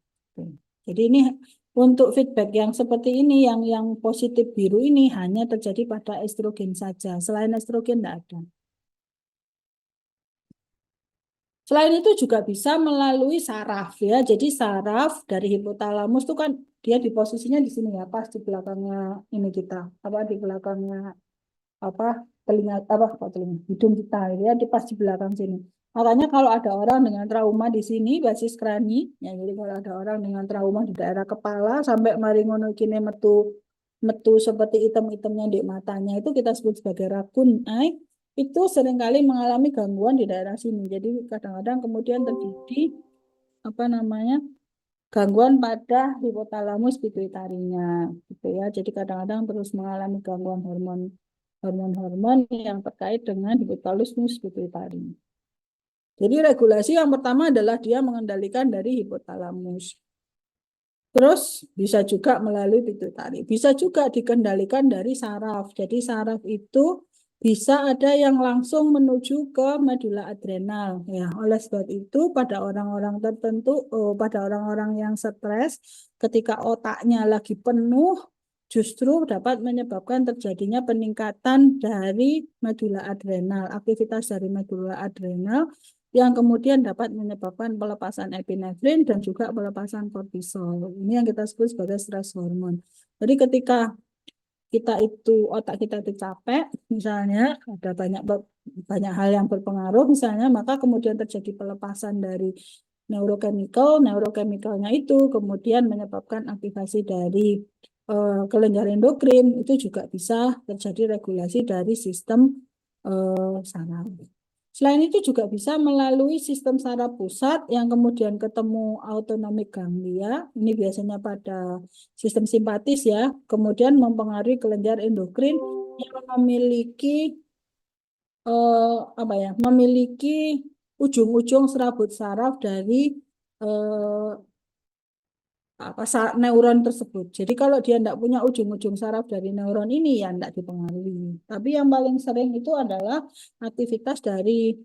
Jadi ini Untuk feedback yang seperti ini, yang positif biru ini hanya terjadi pada estrogen saja. Selain estrogen tidak ada. Selain itu juga bisa melalui saraf ya. Jadi saraf dari hipotalamus itu kan dia di posisinya di sini ya, pas di belakangnya ini kita, apa di belakangnya apa telinga apa kok telinga hidung kita ya, di pas di belakang sini. Makanya kalau ada orang dengan trauma di sini basis krani, ya jadi kalau ada orang dengan trauma di daerah kepala sampai mari ngono kene metu metu seperti item-itemnya di matanya itu kita sebut sebagai rakun eye, itu seringkali mengalami gangguan di daerah sini. Jadi kadang-kadang kemudian terjadi apa namanya gangguan pada hipotalamus pituitarinya gitu ya. Jadi kadang-kadang terus mengalami gangguan hormon-hormon yang terkait dengan hipotalamus pituitari. Jadi regulasi yang pertama adalah dia mengendalikan dari hipotalamus. Terus bisa juga melalui pituitari. Bisa juga dikendalikan dari saraf. Jadi saraf itu bisa ada yang langsung menuju ke medula adrenal. Ya, oleh sebab itu pada orang-orang tertentu, pada orang-orang yang stres, ketika otaknya lagi penuh, justru dapat menyebabkan terjadinya peningkatan dari medula adrenal, aktivitas dari medula adrenal yang kemudian dapat menyebabkan pelepasan epinefrin dan juga pelepasan kortisol. Ini yang kita sebut sebagai stres hormon. Jadi ketika kita itu otak kita itu capek, misalnya ada banyak banyak hal yang berpengaruh, misalnya maka kemudian terjadi pelepasan dari neurochemicalnya itu kemudian menyebabkan aktivasi dari kelenjar endokrin itu juga bisa terjadi regulasi dari sistem saraf. Selain itu juga bisa melalui sistem saraf pusat yang kemudian ketemu autonomik ganglia. Ini biasanya pada sistem simpatis ya. Kemudian mempengaruhi kelenjar endokrin yang memiliki apa ya? Memiliki ujung-ujung serabut saraf dari eh, apa neuron tersebut. Jadi kalau dia tidak punya ujung-ujung saraf dari neuron ini ya tidak dipengaruhi. Tapi yang paling sering itu adalah aktivitas dari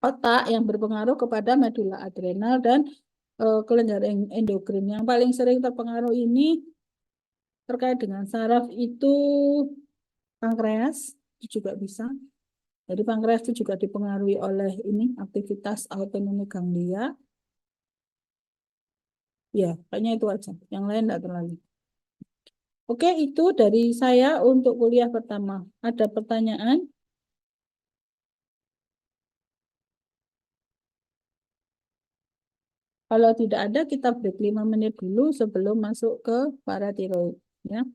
otak yang berpengaruh kepada medula adrenal dan kelenjar endokrin. Yang paling sering terpengaruh ini terkait dengan saraf itu pankreas, itu juga bisa. Jadi pankreas itu juga dipengaruhi oleh ini aktivitas autonomi ganglia. Ya, kayaknya itu aja. Yang lain tidak terlalu. Oke, itu dari saya untuk kuliah pertama. Ada pertanyaan? Kalau tidak ada, kita break 5 menit dulu sebelum masuk ke paratiroid. Ya.